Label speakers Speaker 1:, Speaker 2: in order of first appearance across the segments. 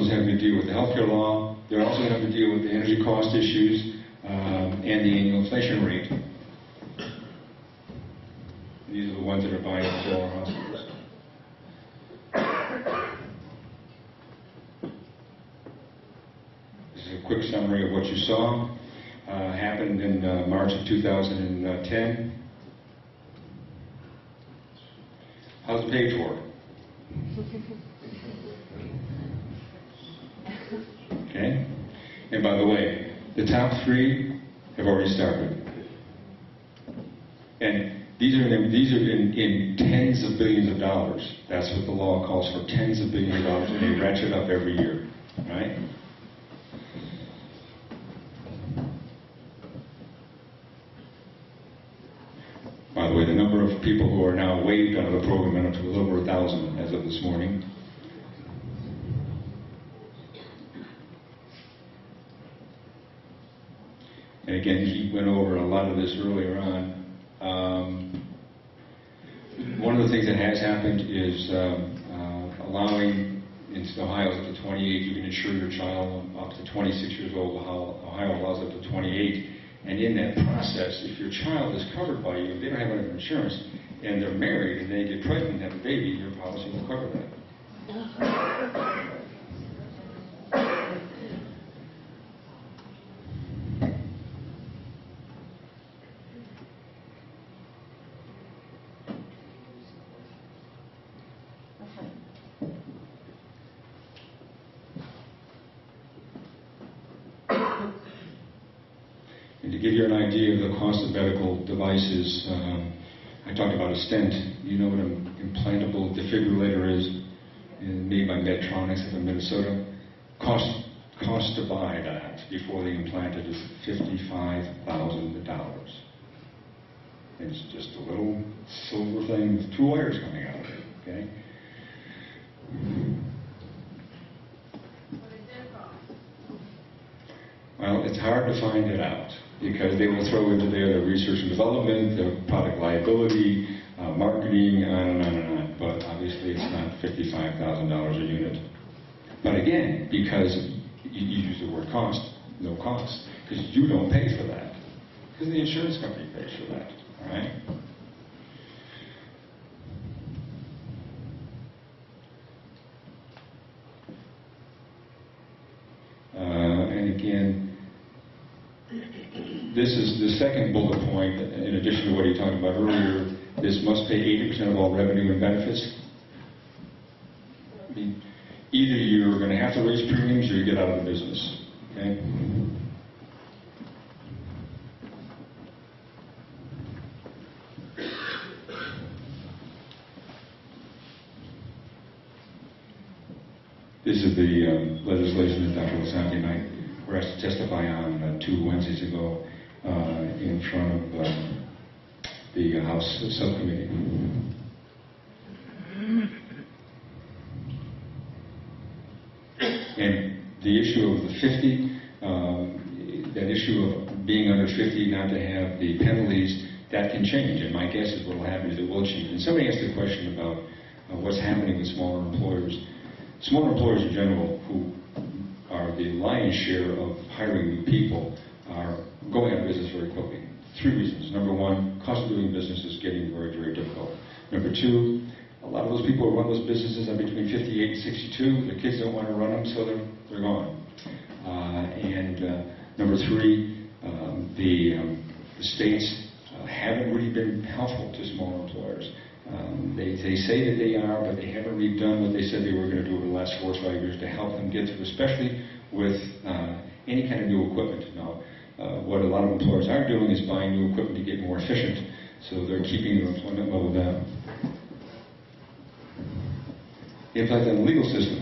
Speaker 1: individuals having to deal with the healthcare law. They're also going to have to deal with the energy cost issues and the annual inflation rate. These are the ones that are buying into our hospitals. This is a quick summary of what you saw. Happened in March of 2010. How's it paid for? Okay? And by the way, the top three have already started. And these are in tens of billions of dollars. That's what the law calls for, tens of billions of dollars, and they ratchet up every year, right? By the way, the number of people who are now waived out of the program went up to a little over 1,000 as of this morning. And again, he went over a lot of this earlier on. One of the things that has happened is allowing, in Ohio up to 28, you can insure your child up to 26 years old. Ohio allows up to 28. And in that process, if your child is covered by you, they don't have any insurance, and they're married and they get pregnant and have a baby, your policy will cover that. And to give you an idea of the cost of medical devices, I talked about a stent. You know what an implantable defibrillator is, made by Medtronic up in Minnesota? Cost to buy that before they implant it is $55,000. It's just a little silver thing with two wires coming out of it, okay? Well, it's hard to find it out, because they will throw into there the research and development, the product liability, marketing, on and on and on. But obviously it's not $55,000 a unit. But again, because you use the word cost, no cost, because you don't pay for that. Because the insurance company pays for that, all right? And again, this is the second bullet point, in addition to what he talked about earlier. This must pay 80% of all revenue and benefits. I mean, either you're going to have to raise premiums or you get out of the business, okay? This is the legislation that Dr. Lasanti and I were asked to testify on 2 Wednesdays ago in front of the House Subcommittee. And the issue of the 50, that issue of being under 50, not to have the penalties, that can change. And my guess is what will happen is it will change. And somebody asked a question about what's happening with smaller employers. Smaller employers in general, who are the lion's share of hiring new people, are going out of business very quickly. 3 reasons. Number 1, cost of doing business is getting very, very difficult. Number 2, a lot of those people who run those businesses are between 58 and 62. Their kids don't want to run them, so they're gone. Number 3, the states haven't really been helpful to small employers. They say that they are, but they haven't really done what they said they were going to do over the last 4 or 5 years to help them get through, especially with any kind of new equipment. Now, what a lot of employers are doing is buying new equipment to get more efficient, so they're keeping their employment level down. Impact on the legal system.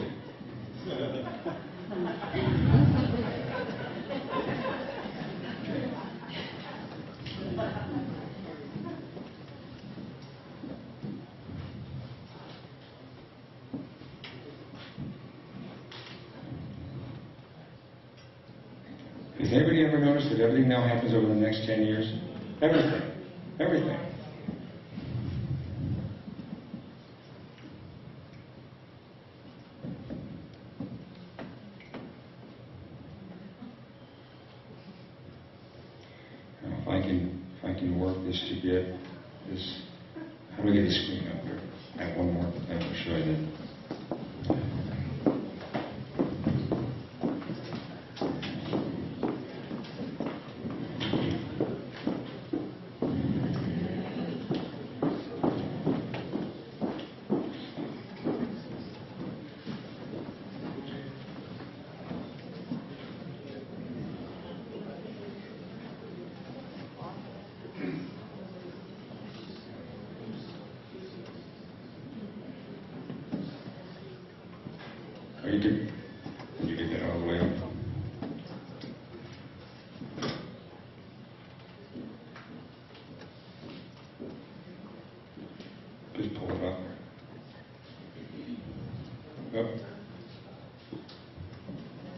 Speaker 1: Has anybody ever noticed that everything now happens over the next 10 years? Everything. Everything. can work is to get this, how do we get the screen up here? I have one more thing to show you then. Oh, you did that all the way up. Just pull it up. Up.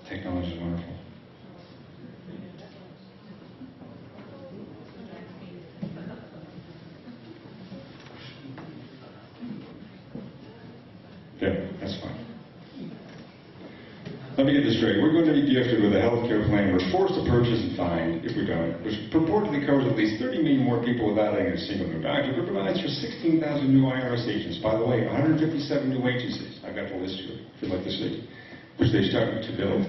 Speaker 1: Technology is wonderful. There, that's fine. Let me get this straight. We're going to be gifted with a health care plan we're forced to purchase and find if we don't, which purportedly covers at least 30 million more people without adding a single new doctor, but provides for 16,000 new IRS agents. By the way, 157 new agencies. I've got the list here, if you'd like to see, which they started to build.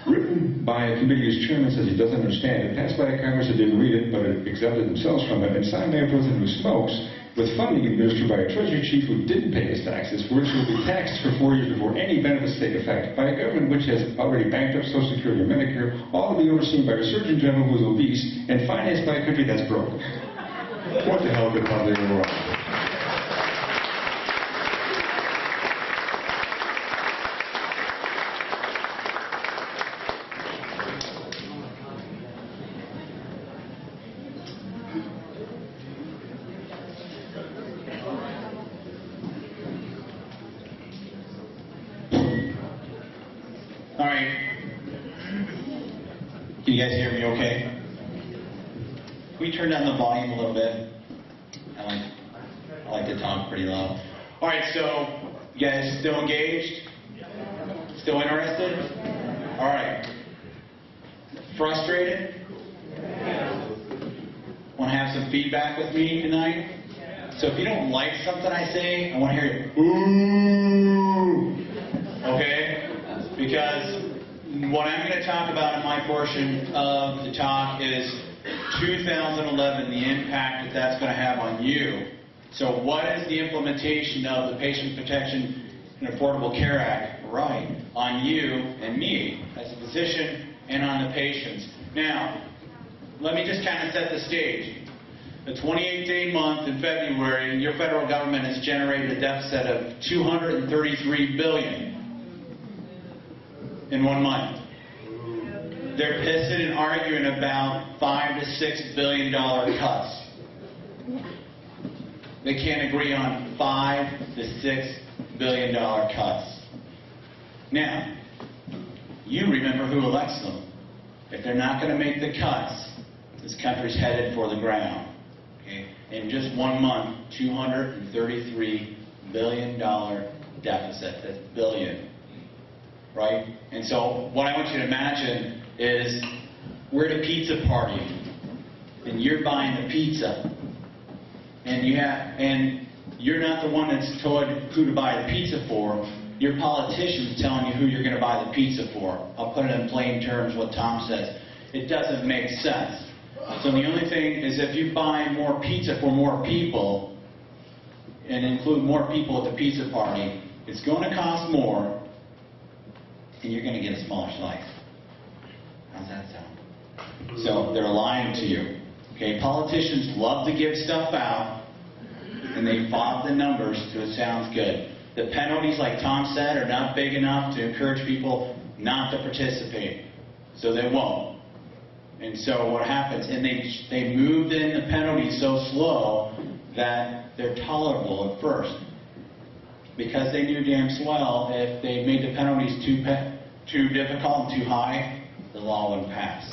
Speaker 1: Written by a committee whose chairman says he doesn't understand it, passed by a Congress that didn't read it, but it exempted themselves from it, and signed by a president who smokes, with funding administered by a Treasury chief who didn't pay his taxes, for which he will be taxed for 4 years before any benefits take effect, by a government which has already banked up Social Security and Medicare, all to be overseen by a Surgeon General who is obese, and financed by a country that's broke. What the hell could possibly go wrong?
Speaker 2: All right. Can you guys hear me okay? Can we turn down the volume a little bit? I like to talk pretty loud. All right, so you guys still engaged? Still interested? All right. Frustrated? Want to have some feedback with me tonight? So if you don't like something I say, I want to hear you, ooh, okay? Because what I'm going to talk about in my portion of the talk is 2011, the impact that's going to have on you. So what is the implementation of the Patient Protection and Affordable Care Act, right, on you and me as a physician and on the patients? Now, let me just kind of set the stage. The 28-day month in February, your federal government has generated a deficit of $233 billion. In 1 month. They're pissing and arguing about $5 to $6 billion cuts. They can't agree on $5 to $6 billion cuts. Now, you remember who elects them. If they're not going to make the cuts, this country's headed for the ground. Okay? In just 1 month, $233 billion deficit. That's billion. Right? And so what I want you to imagine is we're at a pizza party and you're buying the pizza and you're not the one that's told who to buy the pizza for. Your politician's telling you who you're going to buy the pizza for. I'll put it in plain terms what Tom says. It doesn't make sense. So the only thing is if you buy more pizza for more people and include more people at the pizza party, it's going to cost more and you're going to get a smaller slice. How's that sound? So they're lying to you. Okay, politicians love to give stuff out, and they fog the numbers so it sounds good. The penalties, like Tom said, are not big enough to encourage people not to participate, so they won't. And so what happens, and they moved in the penalties so slow that they're tolerable at first. Because they knew damn swell if they made the penalties too difficult and too high, the law wouldn't pass.